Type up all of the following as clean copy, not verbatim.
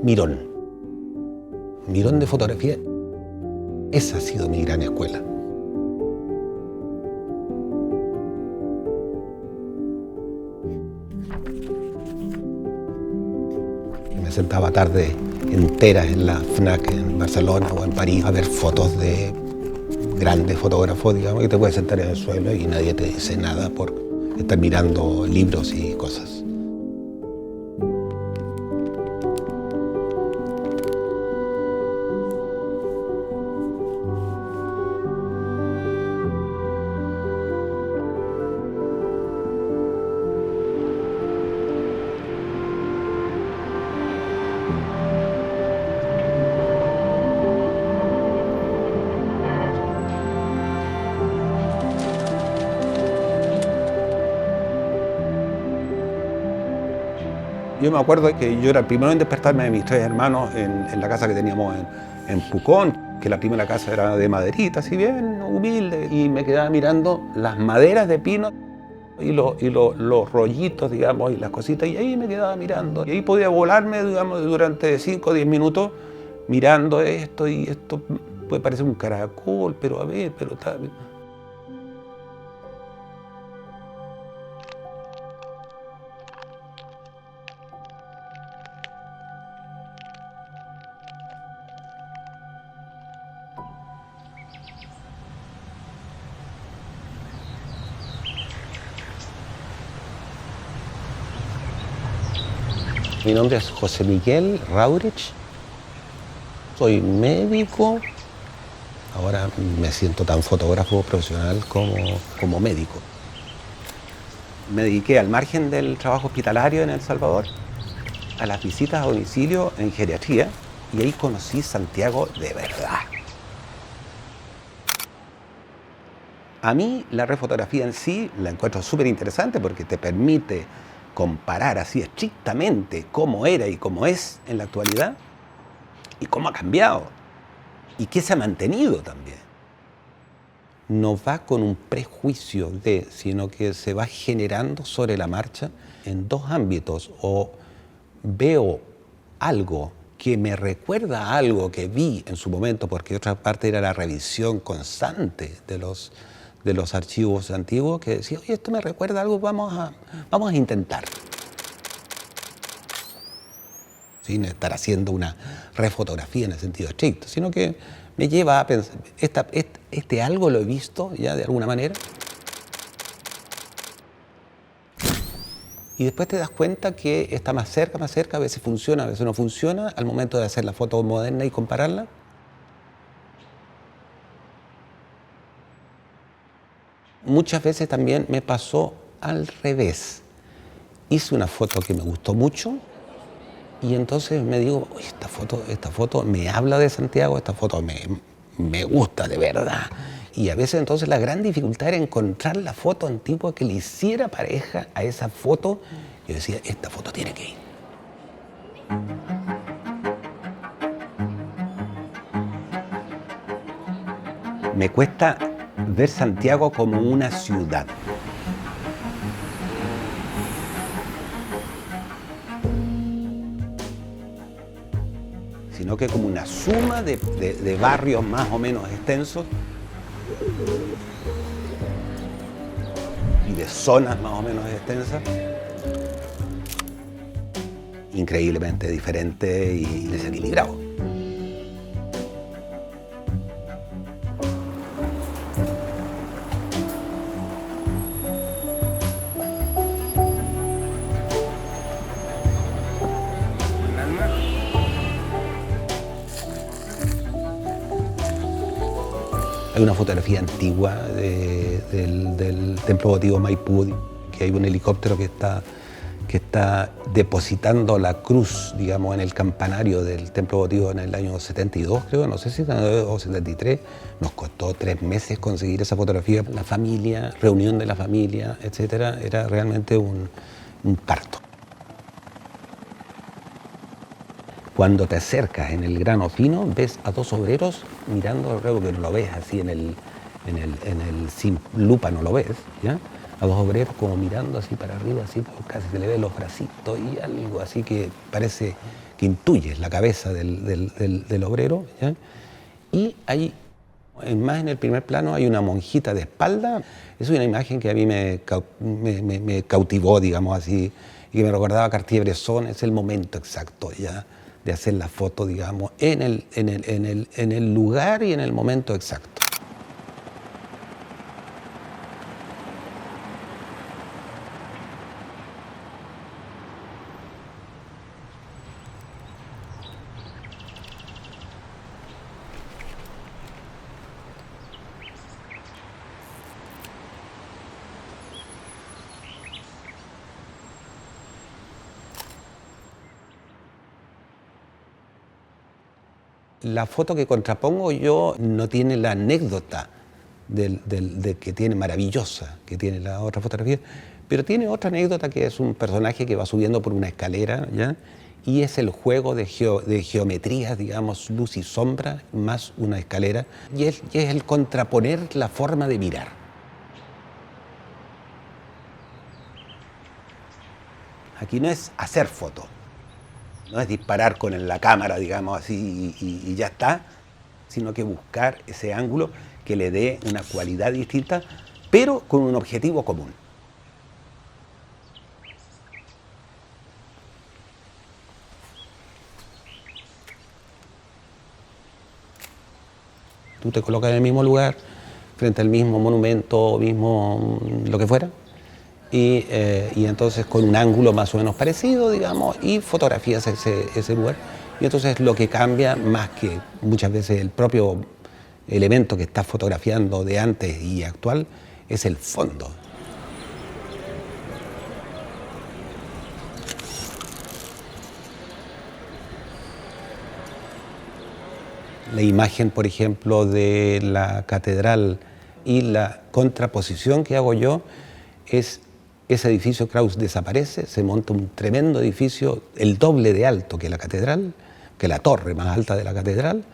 Mirón. Mirón de fotografía. Esa ha sido mi gran escuela. Me sentaba tardes enteras en la FNAC en Barcelona o en París a ver fotos de grandes fotógrafos, digamos, que te puedes sentar en el suelo y nadie te dice nada por estar mirando libros y cosas. Yo me acuerdo que yo era el primero en despertarme de mis tres hermanos en la casa que teníamos en Pucón, que la primera casa era de maderita, así bien humilde, y me quedaba mirando las maderas de pino y los rollitos, digamos, y las cositas, y ahí me quedaba mirando. Y ahí podía volarme, digamos, durante 5 o 10 minutos mirando esto, y esto puede parecer un caracol, pero a ver, pero tal. Mi nombre es José Miguel Raurich, soy médico, ahora me siento tan fotógrafo profesional como médico. Me dediqué al margen del trabajo hospitalario en El Salvador, a las visitas a domicilio en geriatría, y ahí conocí Santiago de verdad. A mí la refotografía en sí la encuentro súper interesante porque te permite comparar así estrictamente cómo era y cómo es en la actualidad y cómo ha cambiado y qué se ha mantenido también. No va con un prejuicio sino que se va generando sobre la marcha en dos ámbitos. O veo algo que me recuerda a algo que vi en su momento, porque otra parte era la revisión constante de los archivos antiguos, que decía, oye, esto me recuerda a algo, vamos a intentar. Sin estar haciendo una refotografía en el sentido estricto, sino que me lleva a pensar, este algo lo he visto ya de alguna manera. Y después te das cuenta que está más cerca, a veces funciona, a veces no funciona, al momento de hacer la foto moderna y compararla. Muchas veces también me pasó al revés. Hice una foto que me gustó mucho y entonces me digo, oye, esta foto me habla de Santiago, esta foto me gusta de verdad. Y a veces entonces la gran dificultad era encontrar la foto antigua que le hiciera pareja a esa foto. Yo decía, esta foto tiene que ir. Me cuesta ver Santiago como una ciudad. Sino que como una suma de barrios más o menos extensos y de zonas más o menos extensas, increíblemente diferente y desequilibrado. Hay una fotografía antigua del templo votivo Maipú, que hay un helicóptero que está depositando la cruz, digamos, en el campanario del templo votivo en el año 72, creo, no sé si o 73. Nos costó 3 meses conseguir esa fotografía. La familia, reunión de la familia, etcétera, era realmente un parto. Cuando te acercas en el grano fino, ves a 2 obreros mirando, creo que no lo ves así sin lupa, no lo ves, ¿ya? A 2 obreros como mirando así para arriba, así, casi se le ven los bracitos y algo así que parece que intuyes la cabeza del obrero, ¿ya? Y hay, más en el primer plano, hay una monjita de espalda. Es una imagen que a mí me cautivó, digamos así, y que me recordaba a Cartier-Bresson. Es el momento exacto ya de hacer la foto, digamos, en el lugar y en el momento exacto. La foto que contrapongo yo no tiene la anécdota que tiene maravillosa, que tiene la otra fotografía, pero tiene otra anécdota, que es un personaje que va subiendo por una escalera, ¿ya? Y es el juego de geometrías, digamos, luz y sombra, más una escalera, y es el contraponer la forma de mirar. Aquí no es hacer foto. No es disparar con la cámara, digamos así, y ya está, sino que buscar ese ángulo que le dé una cualidad distinta, pero con un objetivo común. Tú te colocas en el mismo lugar, frente al mismo monumento, mismo lo que fuera, y entonces con un ángulo más o menos parecido, digamos, y fotografías ese lugar. Y entonces lo que cambia, más que muchas veces el propio elemento que estás fotografiando de antes y actual, es el fondo. La imagen, por ejemplo, de la catedral y la contraposición que hago yo es: ese edificio Kraus desaparece, se monta un tremendo edificio, el doble de alto que la catedral, que la torre más alta de la catedral,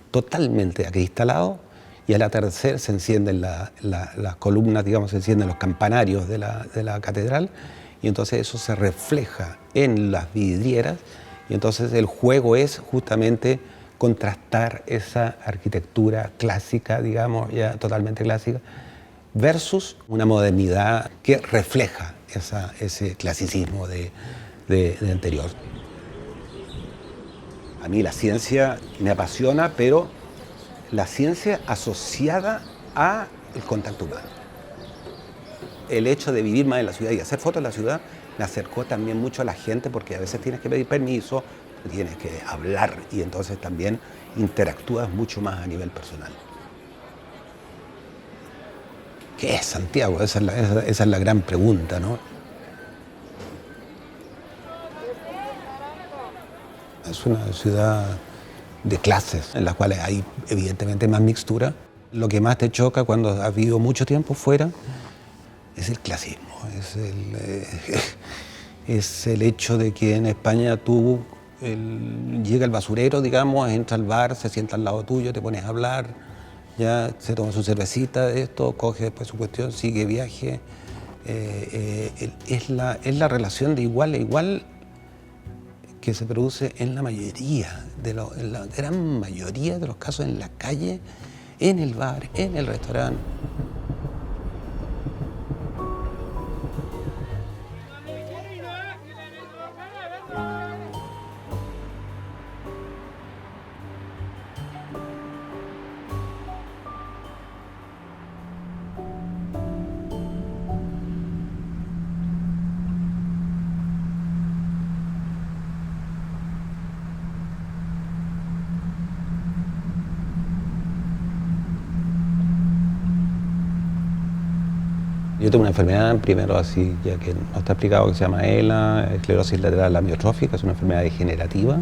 totalmente acristalado, y al atardecer se encienden las columnas, digamos, se encienden los campanarios de la catedral, y entonces eso se refleja en las vidrieras, y entonces el juego es justamente contrastar esa arquitectura clásica, digamos, ya totalmente clásica, versus una modernidad que refleja ese clasicismo de anterior. A mí la ciencia me apasiona, pero la ciencia asociada al contacto humano. El hecho de vivir más en la ciudad y hacer fotos en la ciudad me acercó también mucho a la gente, porque a veces tienes que pedir permiso, tienes que hablar, y entonces también interactúas mucho más a nivel personal. ¿Qué es Santiago? Esa es la gran pregunta, ¿no? Es una ciudad de clases, en las cuales hay evidentemente más mixtura. Lo que más te choca cuando has vivido mucho tiempo fuera es el clasismo, es el hecho de que en España llega el basurero, digamos, entra al bar, se sienta al lado tuyo, te pones a hablar, ya se toma su cervecita de esto, coge después su cuestión, sigue viaje. Es la relación de igual a igual que se produce en la gran mayoría de los casos, en la calle, en el bar, en el restaurante. Yo tengo una enfermedad, primero así, ya que no está explicado, que se llama ELA, esclerosis lateral amiotrófica. Es una enfermedad degenerativa,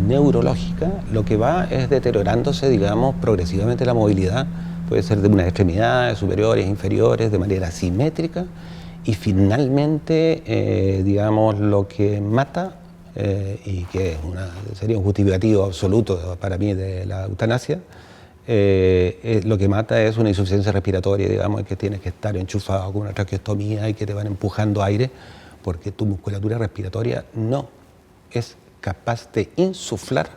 neurológica. Lo que va es deteriorándose, digamos, progresivamente la movilidad. Puede ser de unas extremidades superiores, inferiores, de manera simétrica. Y finalmente, digamos, lo que mata, y que sería un justificativo absoluto para mí de la eutanasia, lo que mata es una insuficiencia respiratoria, digamos, que tienes que estar enchufado con una traqueostomía y que te van empujando aire, porque tu musculatura respiratoria no es capaz de insuflar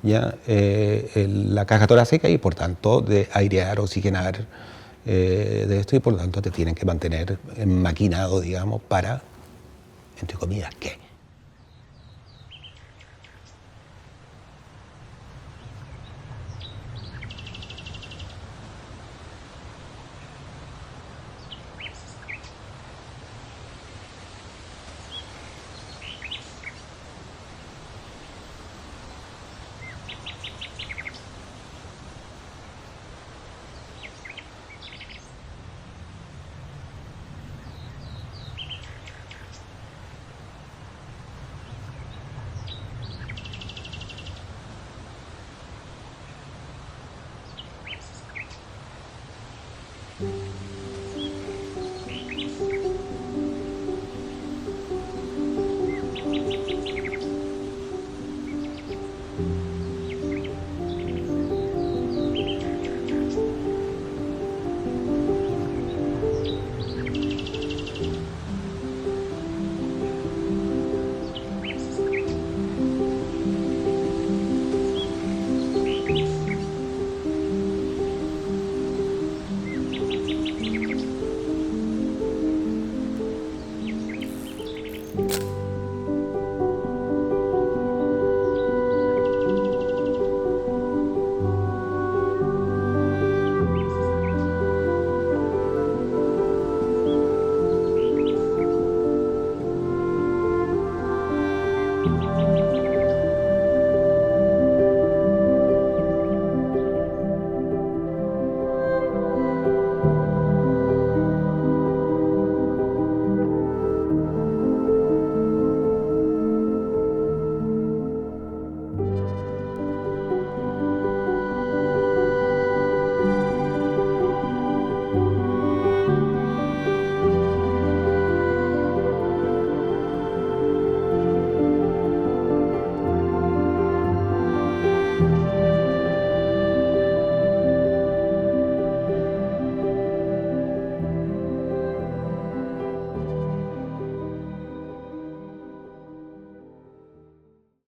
ya la caja torácica y por tanto de airear, oxigenar de esto, y por lo tanto te tienen que mantener maquinado, digamos, para, entre comillas, ¿qué?